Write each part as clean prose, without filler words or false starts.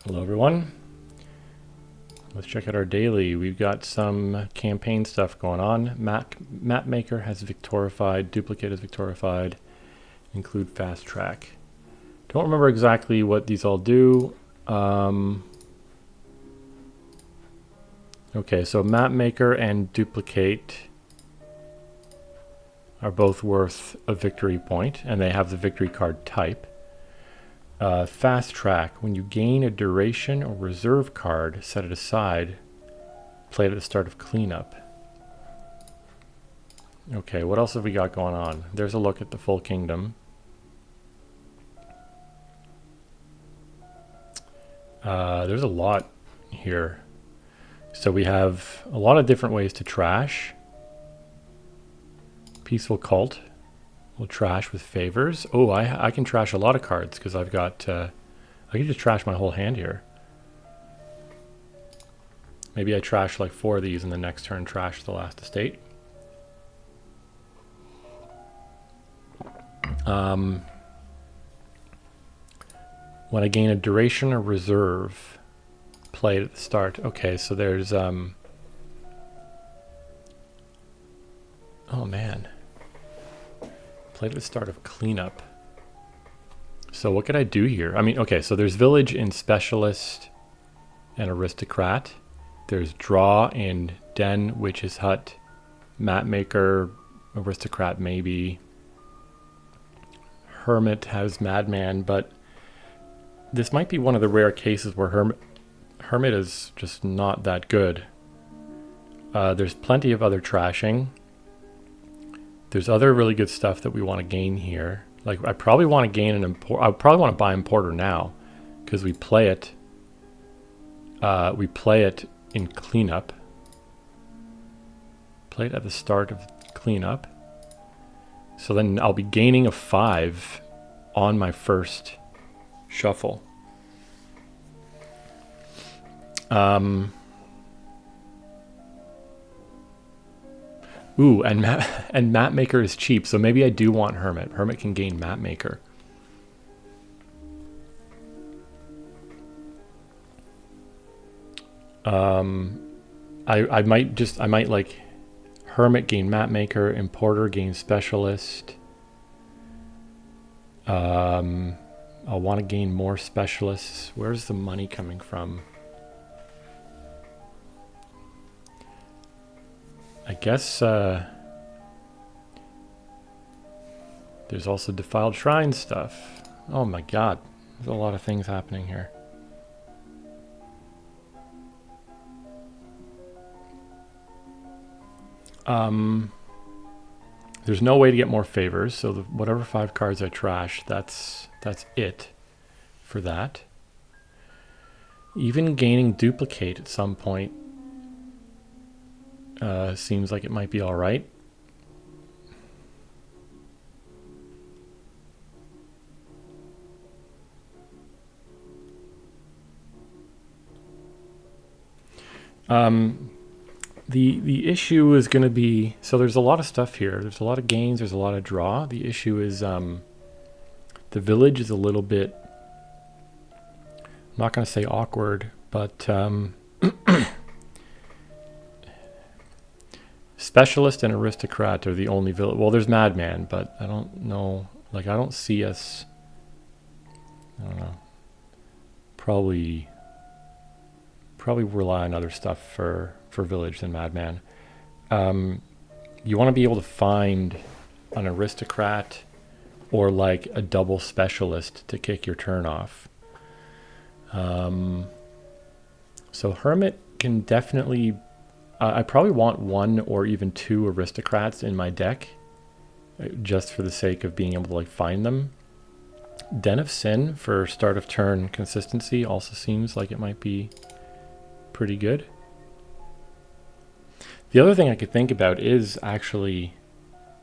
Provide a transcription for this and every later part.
Hello everyone. Let's check out our daily. We've got some campaign stuff going on. Map Maker has Victorified, Duplicate has Victorified, include Fast Track. Don't remember exactly what these all do. Okay, so Map Maker and Duplicate are both worth a victory point, and they have the victory card type. Fast Track, when you gain a duration or reserve card, set it aside, play it at the start of cleanup. Okay, what else have we got going on? There's a look at the full kingdom. There's a lot here. So we have a lot of different ways to trash. Peaceful Cult. We'll trash with favors. Oh, I can trash a lot of cards because I've got... I can just trash my whole hand here. Maybe I trash like 4 of these and the next turn trash the last estate. When I gain a duration or reserve, play it at the start. Okay, so there's... oh man. Play at the start of cleanup. So what could I do here? I mean, okay, so there's Village in Specialist and Aristocrat. There's Draw in Den, Witch's Hut, Map Maker, Aristocrat maybe. Hermit has Madman, but this might be one of the rare cases where Hermit is just not that good. There's plenty of other trashing. There's other really good stuff that we want to gain here. Like, I probably want to gain an import. I probably want to buy Importer now because we play it. We play it in cleanup. Play it at the start of cleanup. So then I'll be gaining a 5 on my first shuffle. Ooh, and Map Maker is cheap, so maybe I do want Hermit. Hermit can gain Map Maker. I might like Hermit gain Map Maker, Importer gain Specialist. I'll want to gain more Specialists. Where's the money coming from? I guess there's also Defiled Shrine stuff. Oh my god, there's a lot of things happening here. There's no way to get more favors, so whatever 5 cards I trash, that's it for that. Even gaining Duplicate at some point seems like it might be all right. The issue is going to be, so there's a lot of stuff here. There's a lot of gains. There's a lot of draw. The issue is the Village is a little bit, I'm not going to say awkward, but Specialist and Aristocrat are the only Village. Well, there's Madman, but I don't know. Like, I don't see us, I don't know, probably rely on other stuff for Village than Madman. You want to be able to find an Aristocrat or like a double Specialist to kick your turn off. So Hermit can definitely... I probably want 1 or even 2 Aristocrats in my deck just for the sake of being able to like find them. Den of Sin for start of turn consistency also seems like it might be pretty good. The other thing I could think about is actually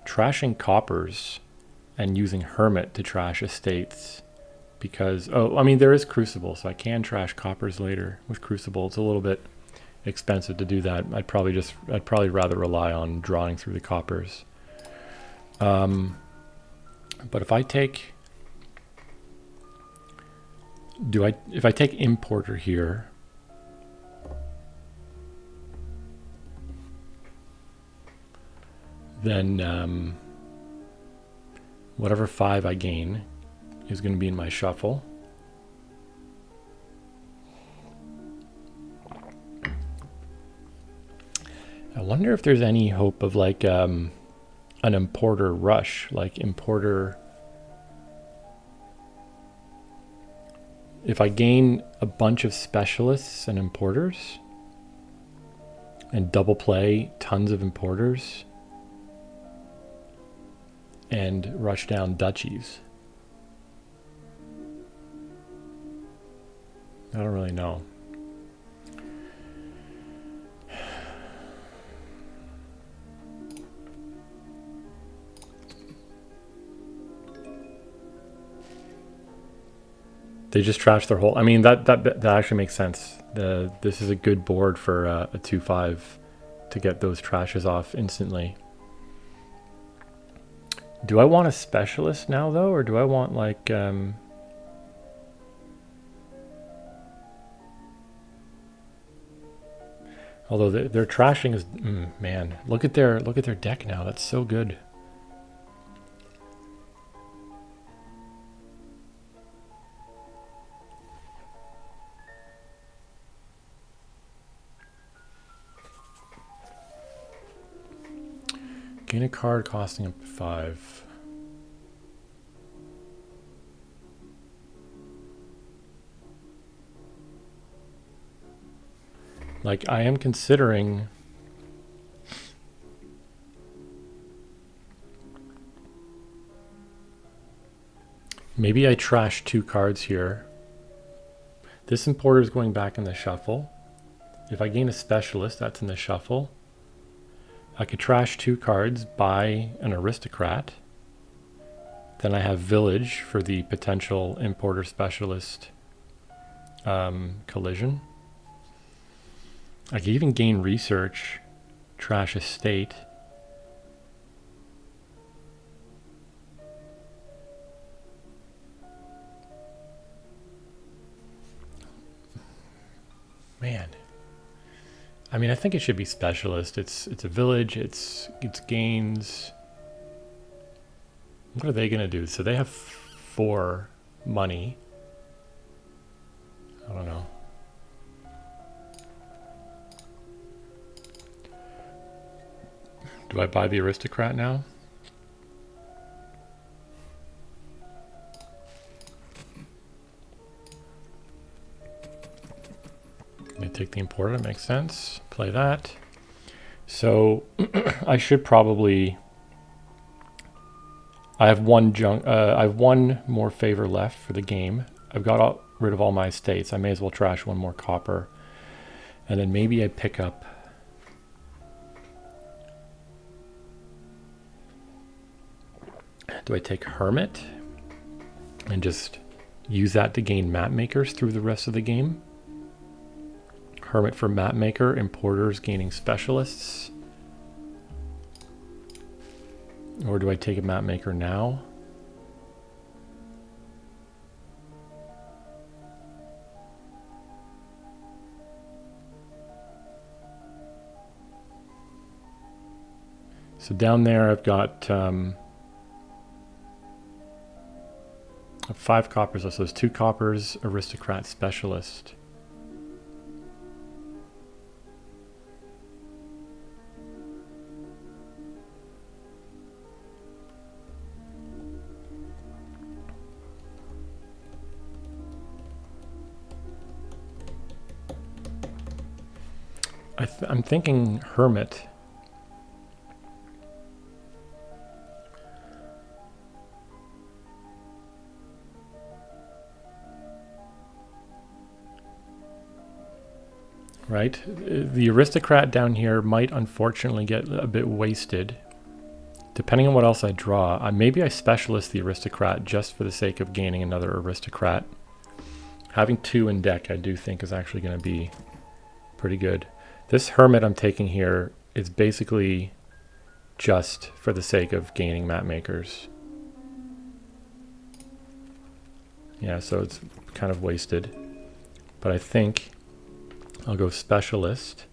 trashing coppers and using Hermit to trash estates, because, oh, I mean, there is Crucible, so I can trash coppers later with Crucible. It's a little bit expensive to do that. I'd probably rather rely on drawing through the coppers. But if I take If I take importer here, then whatever 5 I gain is going to be in my shuffle. I wonder if there's any hope of like an importer rush, like importer. If I gain a bunch of specialists and importers and double play tons of importers and rush down duchies. I don't really know. They just trash their whole. I mean, that actually makes sense. This is a good board for a 2-5 to get those trashes off instantly. Do I want a specialist now though, or do I want like although their trashing is man, look at their deck now. That's so good. Gain a card costing up to 5. Like, I am considering maybe I trash 2 cards here. This importer is going back in the shuffle. If I gain a specialist, that's in the shuffle. I could trash 2 cards, buy an aristocrat. Then I have village for the potential importer specialist collision. I could even gain research, trash estate. Man. I mean, I think it should be specialist. It's a village. It's gains. What are they gonna do? So they have 4 money. I don't know. Do I buy the aristocrat now? I take the importer, makes sense. Play that. So I should probably. I have one more favor left for the game. I've got rid of all my estates. I may as well trash 1 more copper, and then maybe I pick up. Do I take Hermit and just use that to gain map makers through the rest of the game? Hermit for map maker, importers gaining specialists. Or do I take a map maker now? So down there I've got 5 coppers, so there's 2 coppers, aristocrat, specialist. I'm thinking Hermit. Right? The aristocrat down here might unfortunately get a bit wasted. Depending on what else I draw, maybe I specialist the aristocrat just for the sake of gaining another aristocrat. Having 2 in deck I do think is actually going to be pretty good. This Hermit I'm taking here is basically just for the sake of gaining map makers. Yeah, so it's kind of wasted. But I think I'll go specialist.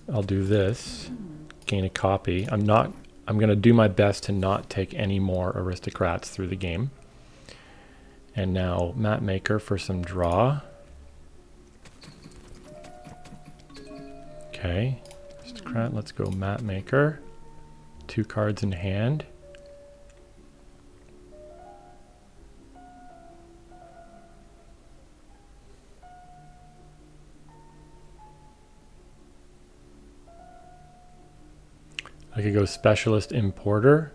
I'll do this, gain a copy. I'm going to do my best to not take any more aristocrats through the game. And now map maker for some draw. Okay, aristocrat, let's go map maker. 2 cards in hand. I could go specialist importer.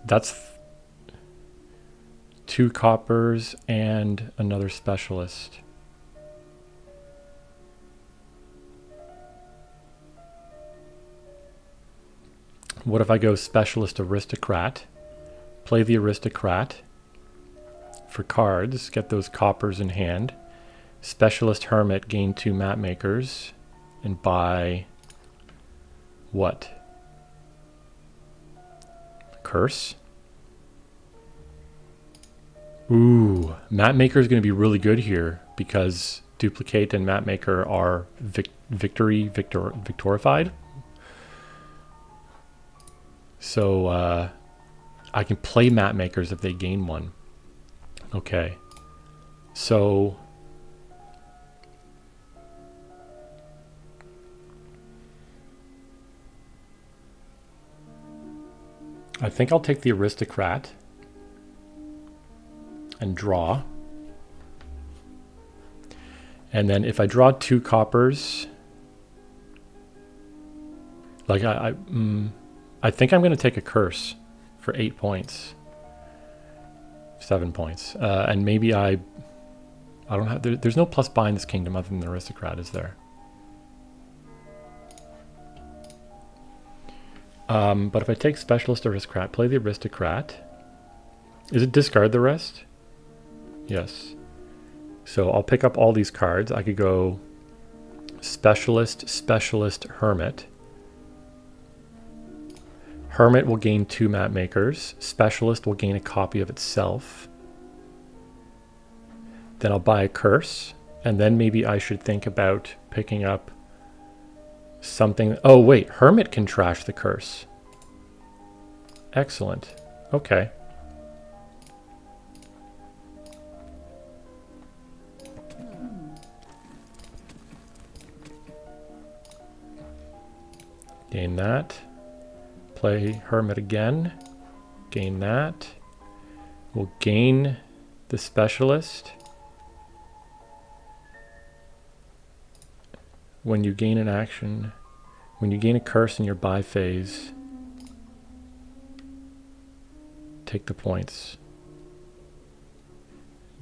That's 2 coppers and another specialist. What if I go specialist aristocrat, play the aristocrat for cards, get those coppers in hand, specialist hermit, gain 2 map makers, and buy what? Curse? Ooh, map maker is going to be really good here because duplicate and map maker are victorified. So I can play map makers if they gain 1. Okay, so I think I'll take the aristocrat and draw. And then if I draw 2 coppers, like I think I'm going to take a curse for 8 points, 7 points, and maybe I don't have. There's no plus buy in this kingdom other than the aristocrat, is there? But if I take specialist aristocrat, play the aristocrat, is it discard the rest? Yes. So I'll pick up all these cards. I could go specialist, specialist, hermit. Hermit will gain 2 map makers. Specialist will gain a copy of itself. Then I'll buy a curse. And then maybe I should think about picking up something. Oh, wait. Hermit can trash the curse. Excellent. Okay. Gain that. Play hermit again. Gain that. We'll gain the specialist. When you gain an action, when you gain a curse in your buy phase, take the points.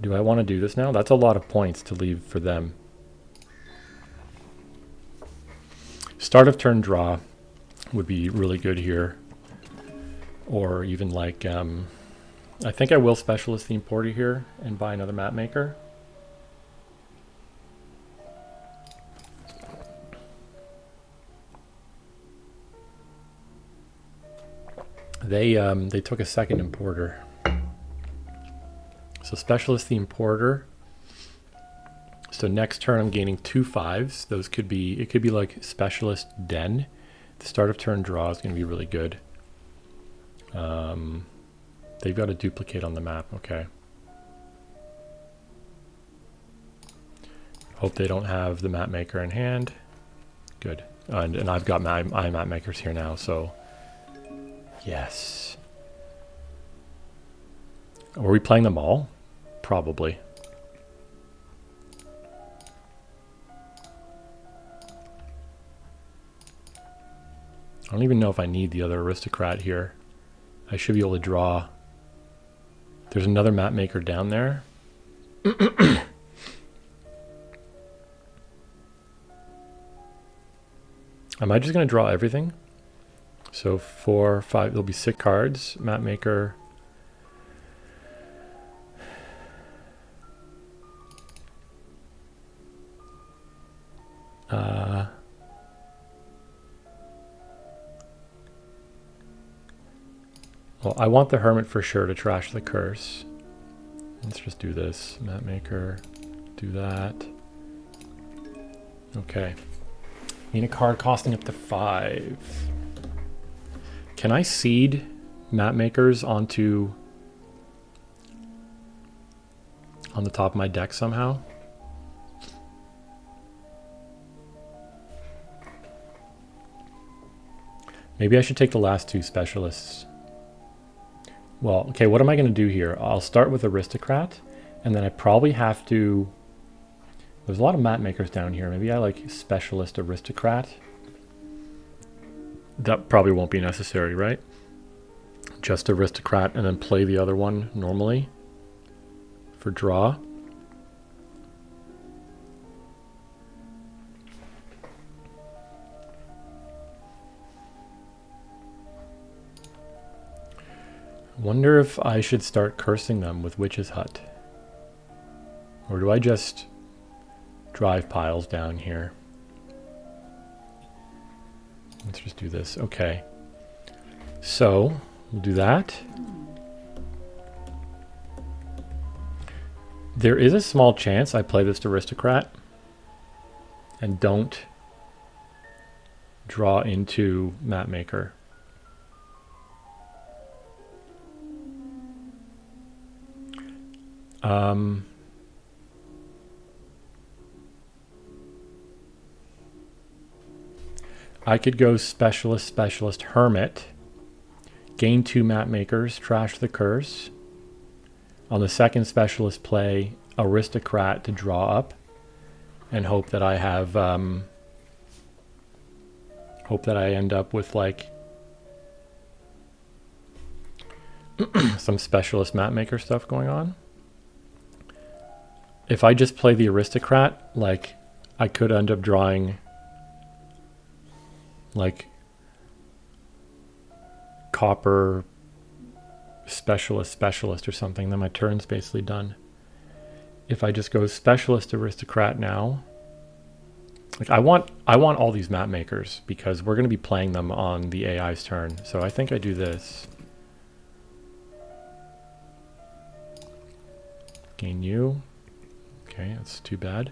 Do I want to do this now? That's a lot of points to leave for them. Start of turn draw would be really good here. Or even like, I think I will specialist the importer here and buy another map maker. They took a second importer. So specialist the importer. So next turn I'm gaining 2 5s. Those could be, it could be like specialist den. The start of turn draw is going to be really good. They've got a duplicate on the map. Okay. Hope they don't have the map maker in hand. Good. And I've got my map makers here now, so yes. Are we playing them all? Probably. I don't even know if I need the other aristocrat here. I should be able to draw. There's another map maker down there. Am I just going to draw everything? So 4, 5, there'll be 6 cards. Map maker. Well, I want the Hermit for sure to trash the curse. Let's just do this. Map maker, do that. Okay. Need a card costing up to 5. Can I seed map makers onto on the top of my deck somehow? Maybe I should take the last 2 specialists. Well, okay, what am I going to do here? I'll start with Aristocrat, and then I probably have to... There's a lot of map makers down here. Maybe I like Specialist Aristocrat. That probably won't be necessary, right? Just Aristocrat and then play the other one normally for draw. Wonder if I should start cursing them with Witch's Hut. Or do I just drive piles down here? Let's just do this. Okay. So, we'll do that. There is a small chance I play this Aristocrat and don't draw into Mapmaker. I could go Specialist, Hermit, gain 2 map makers, trash the curse. On the second Specialist, play Aristocrat to draw up, and hope that I have, hope that I end up with like some Specialist map maker stuff going on. If I just play the Aristocrat, like I could end up drawing like Copper Specialist or something, then my turn's basically done. If I just go Specialist Aristocrat now, like I want all these map makers because we're going to be playing them on the AI's turn. So I think I do this. Gain you. Okay, that's too bad.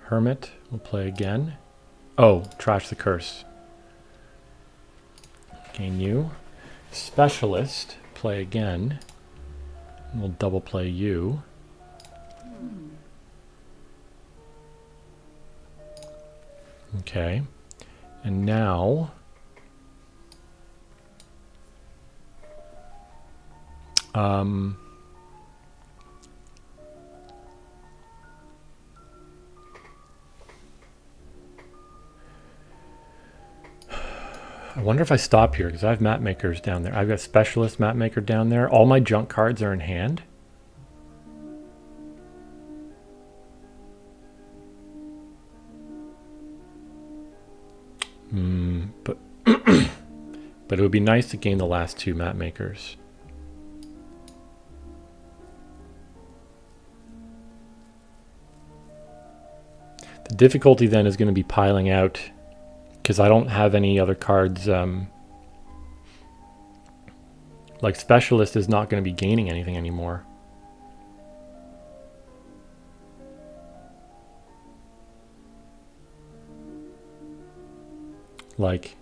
Hermit will play again. Oh, trash the curse. Gain you. Specialist, play again. We'll double play you. Okay. And now... I wonder if I stop here because I have map makers down there. I've got Specialist map maker down there. All my junk cards are in hand. But but it would be nice to gain the last 2 map makers. The difficulty then is going to be piling out, because I don't have any other cards. Like Specialist is not going to be gaining anything anymore. Like...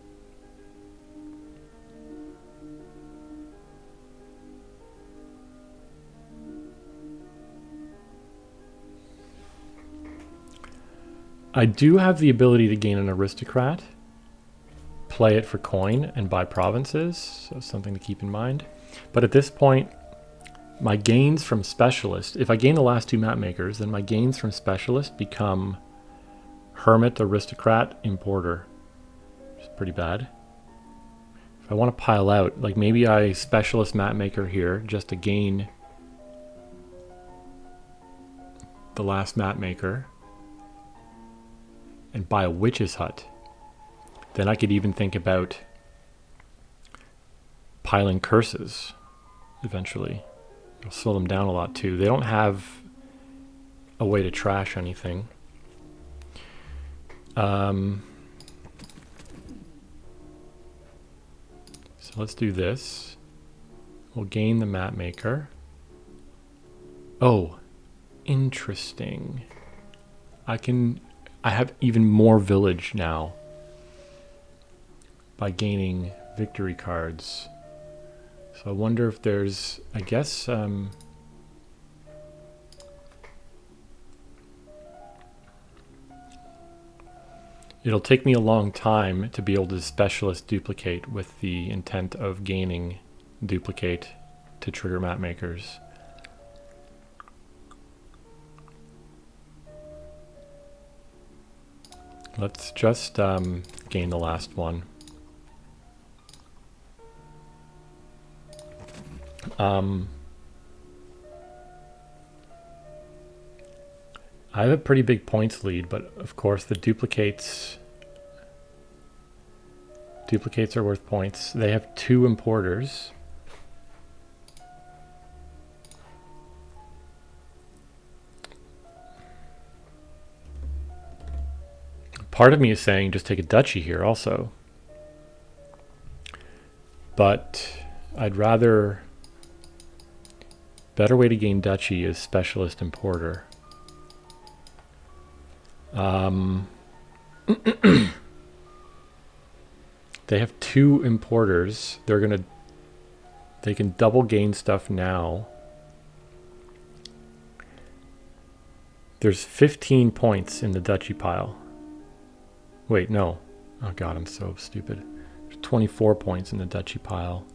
I do have the ability to gain an Aristocrat, play it for coin, and buy provinces, so something to keep in mind. But at this point, my gains from Specialist, if I gain the last 2 map makers, then my gains from Specialist become Hermit, Aristocrat, Importer. Which is pretty bad. If I want to pile out, like maybe I Specialist map maker here just to gain the last map maker and buy a Witch's Hut. Then I could even think about piling curses eventually. It'll slow them down a lot too. They don't have a way to trash anything. So So let's do this. We'll gain the map maker. Oh, interesting. I have even more village now by gaining victory cards. So I wonder if there's, I guess, it'll take me a long time to be able to specialist duplicate with the intent of gaining duplicate to trigger map makers. Let's just gain the last one. I have a pretty big points lead, but of course the duplicates are worth points. They have 2 importers. Part of me is saying just take a duchy here also. But I'd rather... Better way to gain duchy is specialist importer. They have 2 importers. They can double gain stuff now. There's 15 points in the duchy pile. Wait, no. Oh god, I'm so stupid. There's 24 points in the duchy pile.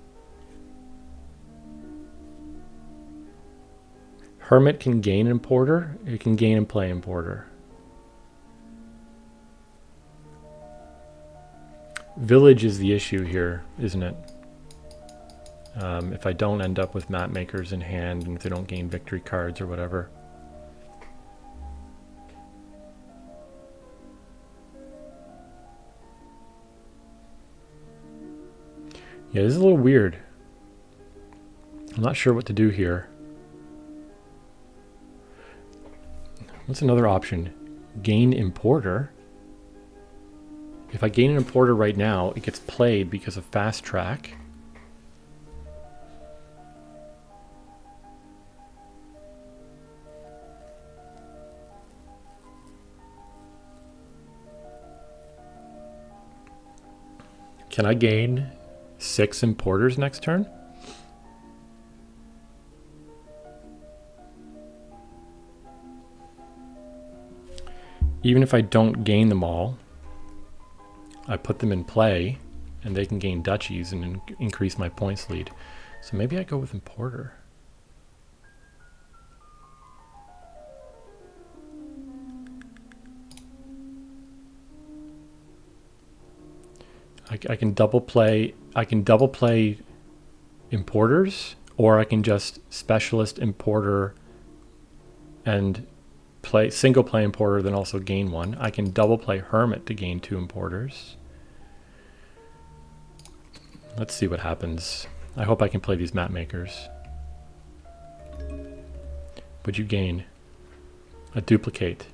Hermit can gain importer. It can gain and play importer. Village is the issue here, isn't it? If I don't end up with map makers in hand and if they don't gain victory cards or whatever. Yeah, this is a little weird. I'm not sure what to do here. What's another option? Gain importer. If I gain an importer right now, it gets played because of fast track. Can I gain 6 importers next turn? Even if I don't gain them all, I put them in play and they can gain duchies and increase my points lead. So maybe I go with importer. I can double play importers, or I can just specialist importer and play single play importer, then also gain 1. I can double play hermit to gain 2 importers. Let's see what happens. I hope I can play these map makers. What'd you gain? A duplicate.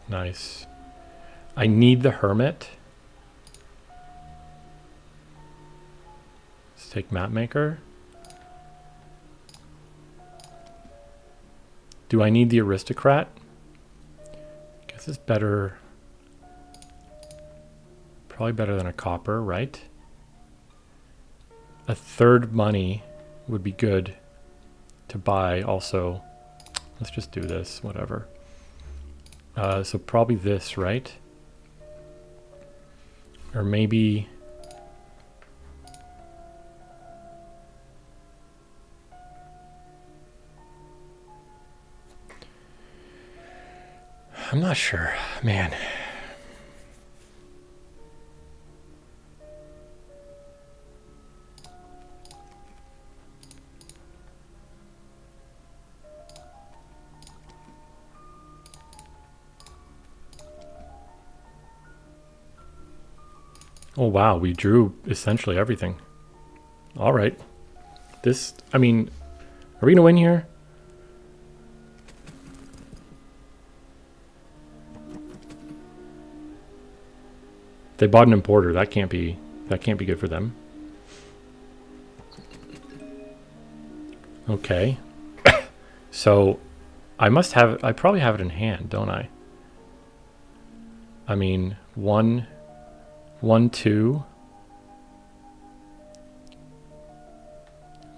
Nice. I need the hermit. Let's take map maker. Do I need the aristocrat? Guess it's better. Probably better than a copper, right? A third money would be good to buy also. Let's just do this, whatever. So probably this, right? Or maybe... I'm not sure, man. Oh wow, we drew essentially everything. All right. This, I mean, are we gonna win here? They bought an importer. That can't be good for them. Okay. So I probably have it in hand, don't I? I mean, 1, 2.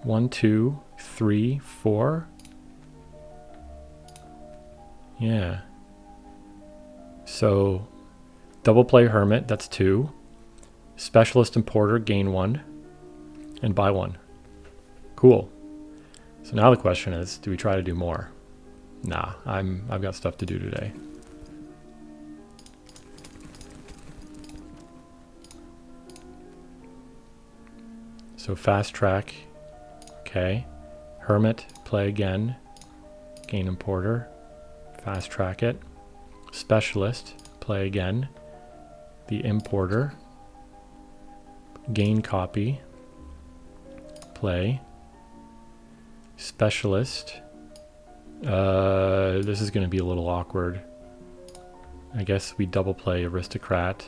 1, 2, 3, 4. Yeah. So double play Hermit, that's 2. Specialist Importer, gain 1. And buy 1. Cool. So now the question is, do we try to do more? Nah, I've got stuff to do today. So fast track. Okay. Hermit, play again. Gain Importer. Fast track it. Specialist, play again. The Importer. Gain copy. Play. Specialist. This is going to be a little awkward. I guess we double play Aristocrat.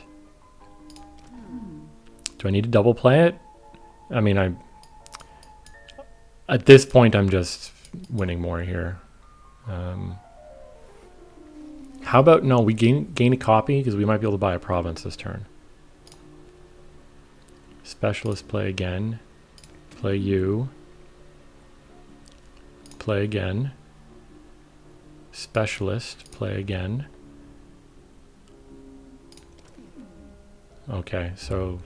Do I need to double play it? I mean, at this point, I'm just winning more here. How about, no, we gain a copy because we might be able to buy a province this turn. Specialist, play again. Play you. Play again. Specialist, play again. Okay, so...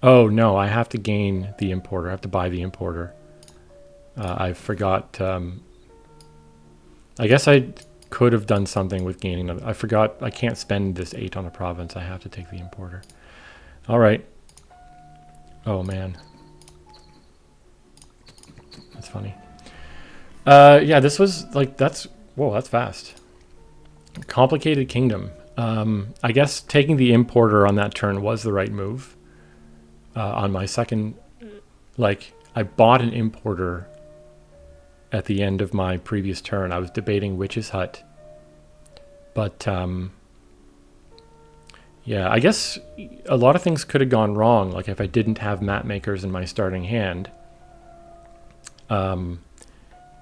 Oh, no, I have to gain the importer. I have to buy the importer. I forgot... I guess I could have done something with gaining... I forgot I can't spend this 8 on a province. I have to take the importer. All right. Oh, man. That's funny. Yeah, this was like, whoa, that's fast. Complicated Kingdom. I guess taking the importer on that turn was the right move. On my second, like, I bought an importer at the end of my previous turn. I was debating Witch's Hut. But, yeah, I guess a lot of things could have gone wrong. Like if I didn't have map makers in my starting hand. A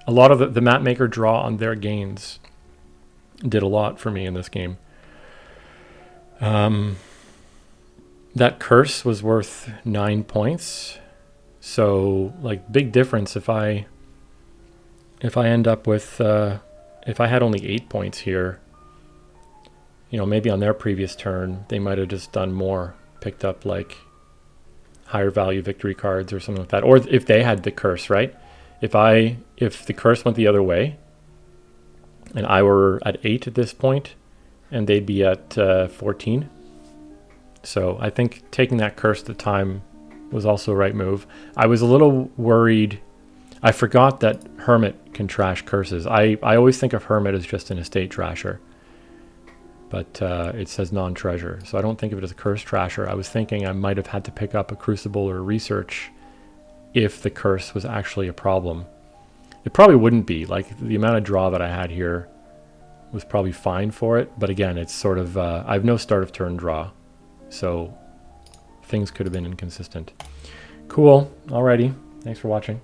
lot of the map maker draw on their gains did a lot for me in this game. That curse was worth 9 points. So like big difference if I end up with, if I had only 8 points here, you know, maybe on their previous turn, they might have just done more, picked up like higher value victory cards or something like that. Or if they had the curse, right? If the curse went the other way and I were at 8 at this point and they'd be at 14. So I think taking that curse at the time was also the right move. I was a little worried. I forgot that Hermit can trash curses. I always think of Hermit as just an estate trasher. But it says non-treasure. So I don't think of it as a curse trasher. I was thinking I might have had to pick up a Crucible or a Research if the curse was actually a problem. It probably wouldn't be. Like the amount of draw that I had here was probably fine for it. But again, it's sort of, I have no start of turn draw. So things could have been inconsistent. Cool. Alrighty. Thanks for watching.